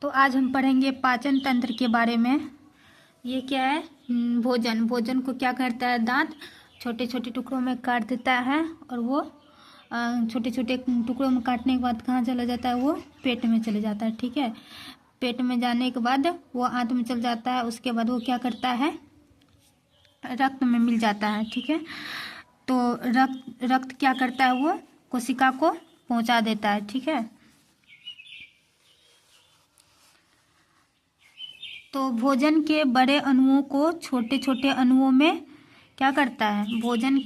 तो आज हम पढ़ेंगे पाचन तंत्र के बारे में। ये क्या है? भोजन को क्या करता है? दांत छोटे छोटे टुकड़ों में काट देता है और वो छोटे छोटे टुकड़ों में काटने के बाद कहाँ चला जाता है? वो पेट में चले जाता है। ठीक है, पेट में जाने के बाद वो आंत में चल जाता है। उसके बाद वो क्या करता है? रक्त में मिल जाता है। ठीक है, तो रक्त क्या करता है? वो कोशिका को पहुंचा देता है। ठीक है, तो भोजन के बड़े अणुओं को छोटे छोटे अणुओं में क्या करता है? भोजन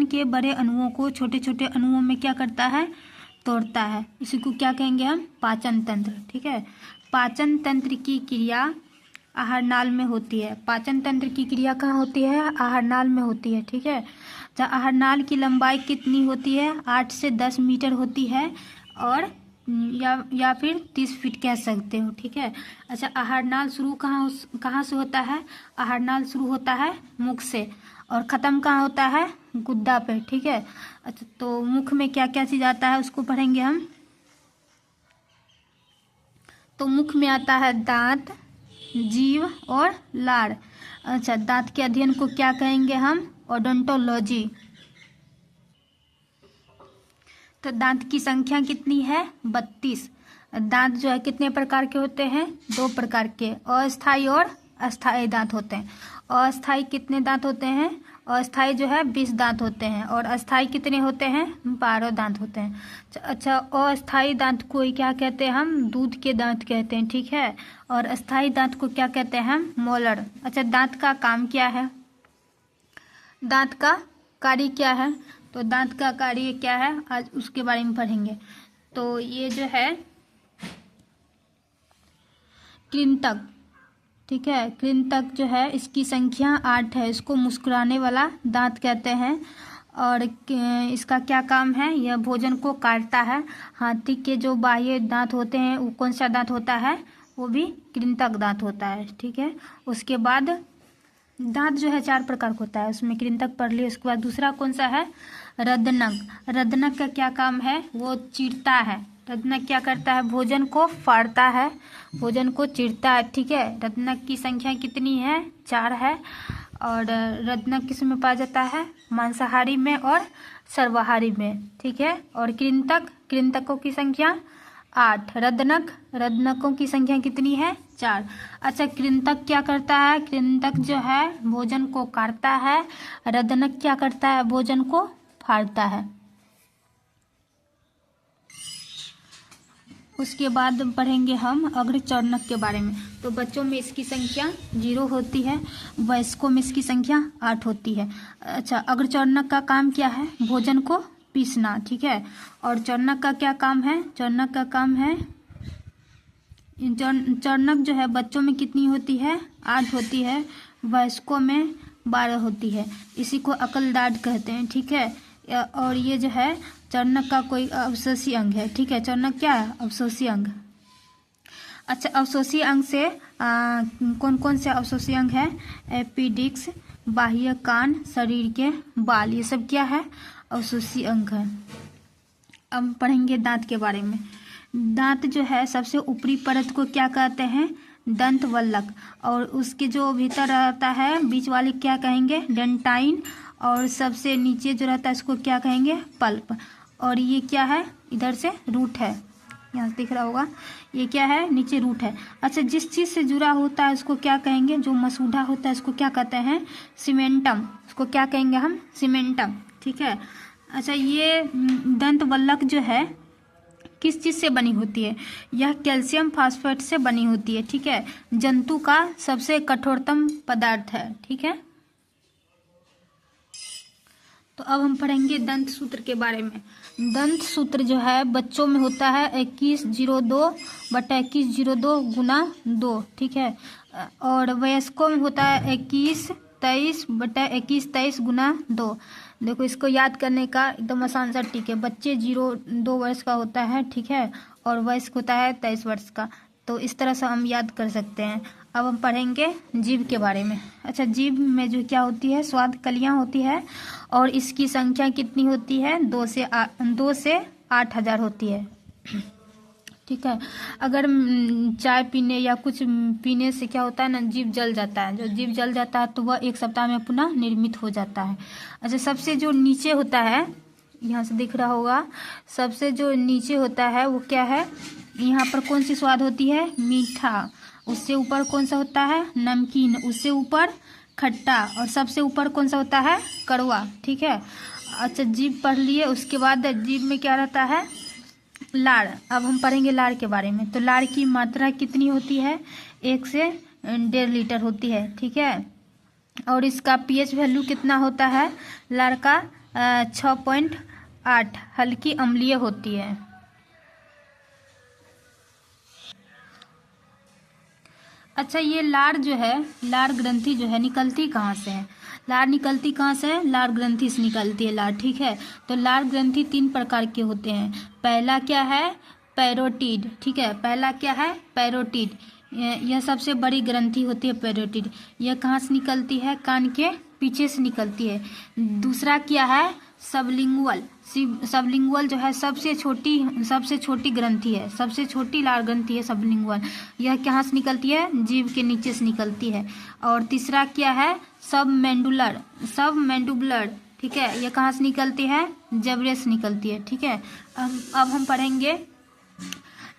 के बड़े अणुओं को छोटे छोटे अणुओं में क्या करता है? तोड़ता है। इसी को क्या कहेंगे हम? पाचन तंत्र। ठीक है, पाचन तंत्र की क्रिया आहार नाल में होती है। पाचन तंत्र की क्रिया कहाँ होती है? आहार नाल में होती है। ठीक है, आहार नाल की लंबाई कितनी होती है? 8 से 10 मीटर होती है, और या फिर 30 फीट कह सकते हो। ठीक है, अच्छा, आहार नाल शुरू कहाँ से होता है? आहार नाल शुरू होता है मुख से और ख़त्म कहाँ होता है? गुद्दा पे। ठीक है, अच्छा, तो मुख में क्या क्या चीज़ आता है उसको पढ़ेंगे हम। तो मुख में आता है दांत, जीभ और लार। अच्छा, दांत के अध्ययन को क्या कहेंगे हम? ओडोंटोलॉजी। तो दांत की संख्या कितनी है? 32। दांत जो है कितने प्रकार के होते हैं? 2 प्रकार के, अस्थाई और अस्थाई दांत होते हैं। अस्थाई कितने दांत होते हैं? अस्थाई जो है 20 दांत होते हैं, और अस्थाई कितने होते हैं? 12 दांत होते हैं। अच्छा, अस्थाई दांत को क्या कहते हैं हम? दूध के दांत कहते हैं। ठीक है, और अस्थाई दांत को क्या कहते हैं हम? मोलर। अच्छा, दांत का काम क्या है? दांत का कार्य क्या है? तो दांत का कार्य क्या है, आज उसके बारे में पढ़ेंगे। तो ये जो है कृंतक। ठीक है, कृंतक जो है इसकी संख्या 8 है। इसको मुस्कुराने वाला दांत कहते हैं, और इसका क्या काम है? यह भोजन को काटता है। हाथी के जो बाह्य दांत होते हैं वो कौन सा दांत होता है? वो भी कृंतक दांत होता है। ठीक है, उसके बाद दांत जो है 4 प्रकार का होता है, उसमें कृंतक पढ़ लिए। उसके बाद दूसरा कौन सा है? रदनक। रदनक का क्या काम है? वो चीरता है। रदनक क्या करता है? भोजन को फाड़ता है, भोजन को चीरता है। ठीक है, रदनक की संख्या कितनी है? 4 है। और रदनक किस में पाया जाता है? मांसाहारी में और सर्वाहारी में। ठीक है, और कृंतकों की संख्या 8। रदनकों की संख्या कितनी है? 4। अच्छा, कृंतक क्या करता है? कृंतक जो है भोजन को काटता है। रदनक क्या करता है? भोजन को फाड़ता है। उसके बाद पढ़ेंगे हम अग्रचर्णक के बारे में। तो बच्चों में इसकी संख्या 0 होती है, वयस्कों में इसकी संख्या 8 होती है। अच्छा, अग्रचर्णक का काम क्या है? भोजन को पीसना। ठीक है, और चर्णक का क्या काम है? चर्णक का काम है, चर्णक जो है बच्चों में कितनी होती है? 8 होती है, वयस्कों में 12 होती है। इसी को अकलदाढ़ कहते हैं। ठीक है, और ये जो है चर्णक का कोई अवशोषी अंग है। ठीक है, चर्णक क्या है? अवशोषी अंग। अच्छा, अवशोषी अंग से कौन कौन से अवशोषी अंग है? एपिडिक्स, बाह्य कान, शरीर के बाल, ये सब क्या है? अवशोषी अंग है। अब पढ़ेंगे दांत के बारे में। दांत जो है सबसे ऊपरी परत को क्या कहते हैं? दंत वल्लक, और उसके जो भीतर रहता है बीच वाले क्या कहेंगे? डेंटाइन, और सबसे नीचे जो रहता है इसको क्या कहेंगे? पल्प। और ये क्या है? इधर से रूट है, यहाँ दिख रहा होगा, ये क्या है? नीचे रूट है। अच्छा, जिस चीज़ से जुड़ा होता है उसको क्या कहेंगे? जो मसूढ़ा होता है इसको क्या कहते हैं? सीमेंटम। इसको क्या कहेंगे हम? सीमेंटम। ठीक है, अच्छा, ये दंत वल्लक जो है किस चीज़ से बनी होती है? यह कैल्शियम फास्फेट से बनी होती है। ठीक है, जंतु का सबसे कठोरतम पदार्थ है। ठीक है, तो अब हम पढ़ेंगे दंत सूत्र के बारे में। दंत सूत्र जो है बच्चों में होता है 2102/2102 गुना 2। ठीक है, और वयस्कों में होता है 2123/2123 गुना 2। देखो, इसको याद करने का एकदम आसान सा ट्रिक है। बच्चे 2 वर्ष का होता है। ठीक है, और वयस्क होता है 23 वर्ष का। तो इस तरह से हम याद कर सकते हैं। अब हम पढ़ेंगे जीभ के बारे में। अच्छा, जीभ में जो क्या होती है? स्वाद कलियाँ होती है, और इसकी संख्या कितनी होती है? 2 से 8,000 होती है। ठीक है। अगर चाय पीने या कुछ पीने से क्या होता है ना, जीभ जल जाता है। जो जीभ जल जाता है तो वह 1 सप्ताह में पुनः निर्मित हो जाता है। अच्छा, सबसे जो नीचे होता है, यहाँ से दिख रहा होगा, सबसे जो नीचे होता है वो क्या है, यहाँ पर कौन सी स्वाद होती है, मीठा। उससे ऊपर कौन सा होता है, नमकीन। उससे ऊपर खट्टा। और सबसे ऊपर कौन सा होता है, कड़वा। ठीक है। अच्छा, जीभ पढ़ लिए। उसके बाद जीभ में क्या रहता है, लाड़। अब हम पढ़ेंगे लाड़ के बारे में। तो लाड़ की मात्रा कितनी होती है, 1 से 1.5 लीटर होती है। ठीक है। और इसका पीएच वैल्यू कितना होता है, लाड़ का 6.8 हल्की अम्लीय होती है। अच्छा, ये लाड़ जो है, लाड़ ग्रंथि जो है निकलती कहाँ से है, लाड़ निकलती कहाँ से है, लाड़ ग्रंथि से निकलती है लाड़। ठीक है। तो लाड़ ग्रंथि 3 प्रकार के होते हैं। पहला क्या है, पैरोटिड। ठीक है, पहला क्या है, पैरोटिड। यह सबसे बड़ी ग्रंथि होती है पैरोटिड। यह कहाँ से निकलती है, कान के पीछे से निकलती है। दूसरा क्या है, सबलिंगुअल। सबलिंगुअल जो है सबसे छोटी ग्रंथि है, सबसे छोटी लाड़ ग्रंथि है सबलिंगुअल। यह कहाँ से निकलती है, जीभ के नीचे से निकलती है। और तीसरा क्या है, सबमेंडुबुलर। ठीक है, यह कहाँ से निकलती है, जबड़े से निकलती है। ठीक है। अब हम पढ़ेंगे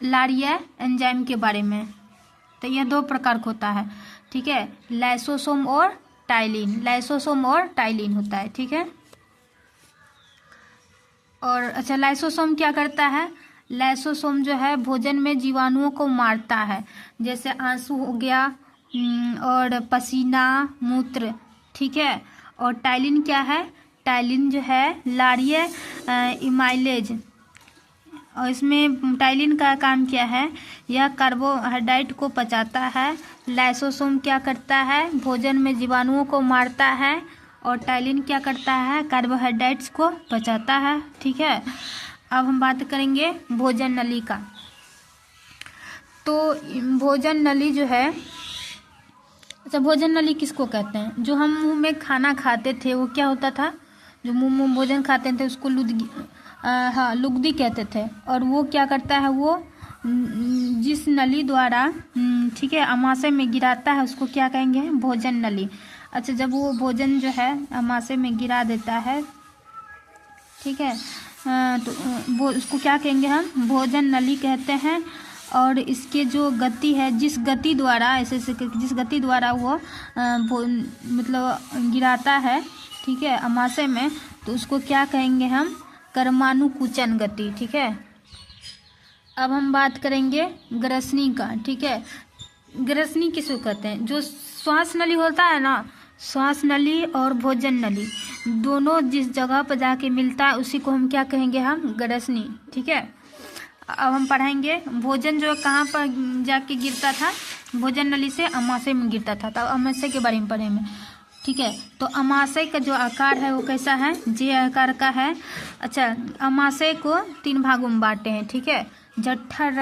लाड़ीय एंजाइम के बारे में। तो यह 2 प्रकार का होता है। ठीक है, लाइसोसोम और टाइलिन। लाइसोसोम और टाइलिन होता है। ठीक है। और अच्छा, लाइसोसोम क्या करता है, लाइसोसोम जो है भोजन में जीवाणुओं को मारता है, जैसे आंसू हो गया और पसीना, मूत्र। ठीक है। और टाइलिन क्या है, टाइलिन जो है लाड़ीय इमाइलेज। और इसमें टाइलिन का काम क्या है, यह कार्बोहाइड्रेट को पचाता है। लाइसोसोम क्या करता है, भोजन में जीवाणुओं को मारता है। और टाइलिन क्या करता है, कार्बोहाइड्रेट्स को पचाता है। ठीक है। अब हम बात करेंगे भोजन नली का। तो भोजन नली जो है, अच्छा, भोजन नली किसको कहते हैं, जो हम मुंह में खाना खाते थे वो क्या होता था, जो मुंह में भोजन खाते थे उसको लुगदी कहते थे। और वो क्या करता है, वो जिस नली द्वारा ठीक है आमाशय में गिराता है उसको क्या कहेंगे, भोजन नली। अच्छा, जब वो भोजन जो है आमाशय में गिरा देता है, ठीक है, तो वो उसको क्या कहेंगे हम, भोजन नली कहते हैं। और इसके जो गति है, जिस गति द्वारा जिस गति द्वारा वो मतलब गिराता है, ठीक है, आमाशय में, तो उसको क्या कहेंगे हम, कर्मानुकुचन गति। ठीक है। अब हम बात करेंगे ग्रसनी का। ठीक है। ग्रसनी किसको कहते हैं, जो श्वास नली होता है ना, श्वास नली और भोजन नली दोनों जिस जगह पर जाके मिलता है उसी को हम क्या कहेंगे, हम ग्रसनी। ठीक है। अब हम पढ़ाएंगे भोजन जो कहाँ पर जाके गिरता था, भोजन नली से अमाशय में गिरता था। तो अमाशय के बारे में पढ़ेंगे। ठीक है। तो अमाशय का जो आकार है वो कैसा है, जे आकार का है। अच्छा, अमाशय को 3 भागों में बांटे हैं। ठीक है, जठर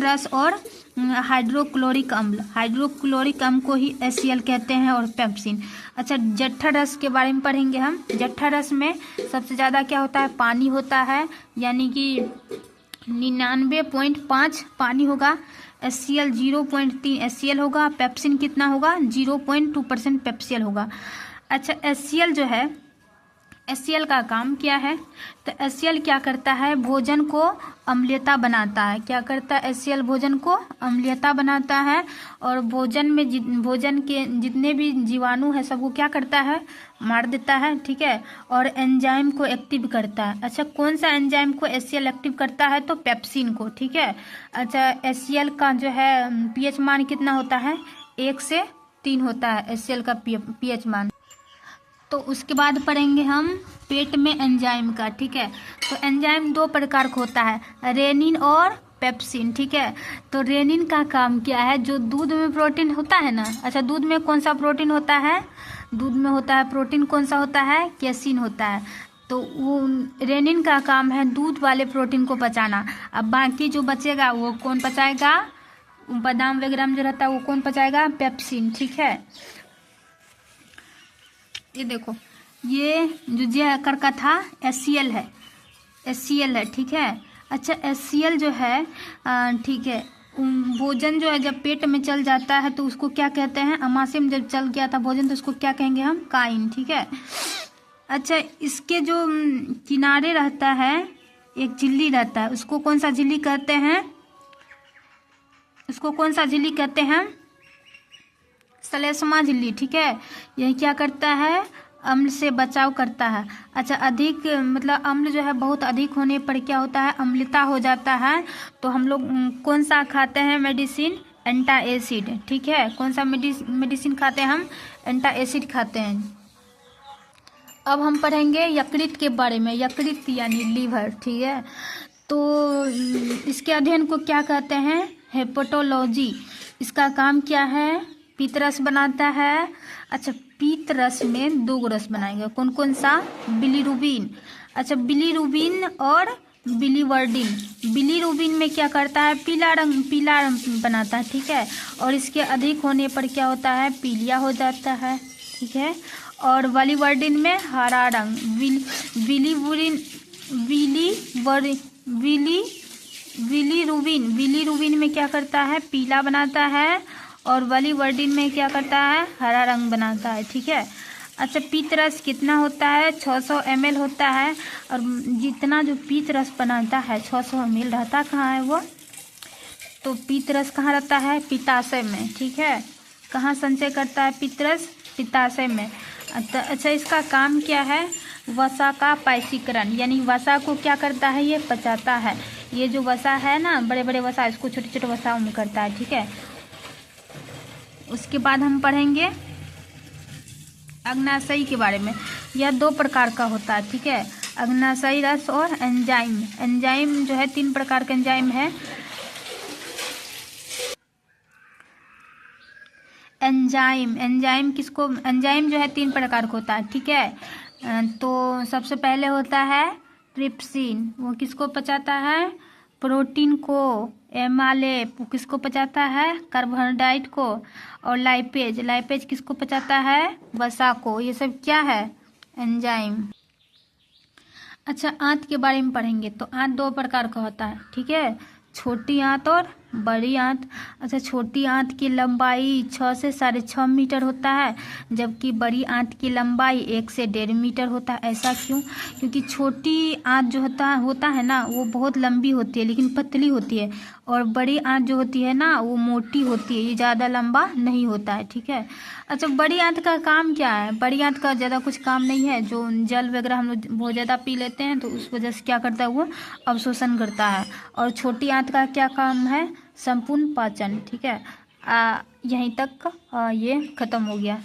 रस और हाइड्रोक्लोरिक अम्ल। हाइड्रोक्लोरिक अम्ल को ही HCl कहते हैं, और पेप्सिन। अच्छा, जठर रस के बारे में पढ़ेंगे हम। जठर रस में सबसे ज़्यादा क्या होता है, पानी होता है, यानी कि 99.5 पानी होगा। HCl 0.3 HCl होगा। पेप्सिन कितना होगा, 0.2% पेप्सिल होगा। अच्छा, HCl जो है, HCl का काम क्या है, तो HCl क्या करता है, भोजन को अम्लीयता बनाता है। क्या करता है HCl, भोजन को अम्लीयता बनाता है। और भोजन के जितने भी जीवाणु है सबको क्या करता है, मार देता है। ठीक है। और एंजाइम को एक्टिव करता है। अच्छा, कौन सा एंजाइम को HCl एक्टिव करता है, तो पेप्सिन को। ठीक है। अच्छा, HCl का जो है pH मान कितना होता है, 1 से 3 होता है HCl का pH मान। तो उसके बाद पढ़ेंगे हम पेट में एंजाइम का। ठीक है। तो एंजाइम 2 प्रकार का होता है, रेनिन और पेप्सिन। ठीक है। तो रेनिन का काम क्या है, जो दूध में प्रोटीन होता है ना, अच्छा, दूध में कौन सा प्रोटीन होता है, दूध में होता है प्रोटीन कौन सा होता है, कैसीन होता है। तो वो रेनिन का काम है दूध वाले प्रोटीन को पचाना। अब बाकी जो बचेगा वो कौन पचाएगा, बादाम वगैरह में जो रहता है वो कौन पचाएगा, पेप्सिन। ठीक है। ये देखो, ये जो जे आकार का था HCl है, HCl है। ठीक है। अच्छा, HCl जो है ठीक है, भोजन जो है जब पेट में चल जाता है तो उसको क्या कहते हैं? अमाशय में जब चल गया था भोजन तो उसको क्या कहेंगे हम? काइन। ठीक है। अच्छा, इसके जो किनारे रहता है एक झिल्ली रहता है, उसको कौन सा झिल्ली कहते हैं? उसको कौन सा झिल्ली कहते हैं? श्लेष्मा झिल्ली। ठीक है। यह क्या करता है? अम्ल से बचाव करता है। अच्छा, अधिक मतलब अम्ल जो है बहुत अधिक होने पर क्या होता है? अम्लता हो जाता है। तो हम लोग कौन सा खाते हैं मेडिसिन? एंटा एसिड। ठीक है। कौन सा मेडिसिन खाते हैं हम? एंटा एसिड खाते हैं। अब हम पढ़ेंगे यकृत के बारे में। यकृत यानी लीवर। ठीक है। तो इसके अध्ययन को क्या कहते हैं? हेपेटोलॉजी। इसका काम क्या है? पीतरस बनाता है। अच्छा, पीतरस में दो रस बनाएंगे। कौन कौन सा? बिलीरुबिन। अच्छा, बिलीरुबिन और बिलीवर्डिन। बिलीरुबिन में क्या करता है? पीला रंग बनाता है। ठीक है। और इसके अधिक होने पर क्या होता है? पीलिया हो जाता है। ठीक है। और बिलीवर्डिन में हरा रंग। बिलीरुबिन में क्या करता है? पीला बनाता है। और बिलीवर्डिन में क्या करता है? हरा रंग बनाता है। ठीक है। अच्छा, पीतरस कितना होता है? 600 ml होता है। और जितना जो पीतरस बनाता है 600 ml रहता कहाँ है वो? तो पीतरस कहाँ रहता है? पित्ताशय में। ठीक है। कहाँ संचय करता है पीतरस? पित्ताशय में। अच्छा, इसका काम क्या है? वसा का पायसीकरण, यानी वसा को क्या करता है? ये पचाता है। ये जो वसा है ना, बड़े बड़े वसा, इसको छोटे छोटे वसाओं में करता है। ठीक है। उसके बाद हम पढ़ेंगे अग्नाशयी के बारे में। यह दो प्रकार का होता है। ठीक है। अग्नाशयी रस और एंजाइम। एंजाइम जो है 3 प्रकार के एंजाइम है। एंजाइम जो है 3 प्रकार का होता है। ठीक है। तो सबसे पहले होता है ट्रिप्सिन। वो किसको पचाता है? प्रोटीन को। एमालेप किसको पचाता है? कार्बोहाइड्रेट को। और लाइपेज किसको पचाता है? वसा को। ये सब क्या है? एंजाइम। अच्छा, आंत के बारे में पढ़ेंगे। तो आंत 2 प्रकार का होता है। ठीक है। छोटी आंत और बड़ी आंत। अच्छा, छोटी आंत की लंबाई 6 से 6.5 मीटर होता है, जबकि बड़ी आंत की लंबाई 1 से 1.5 मीटर होता है। ऐसा क्यों? क्योंकि छोटी आंत जो होता है ना, वो बहुत लंबी होती है लेकिन पतली होती है। और बड़ी आंत जो होती है ना, वो मोटी होती है, ये ज़्यादा लंबा नहीं होता है। ठीक है। अच्छा, बड़ी आंत का काम क्या है? बड़ी आंत का ज़्यादा कुछ काम नहीं है। जो जल वगैरह हम लोग बहुत ज़्यादा पी लेते हैं तो उस वजह से क्या करता है? वो अवशोषण करता है। और छोटी आंत का क्या काम है? संपूर्ण पाचन। ठीक है। यहीं तक ये खत्म हो गया।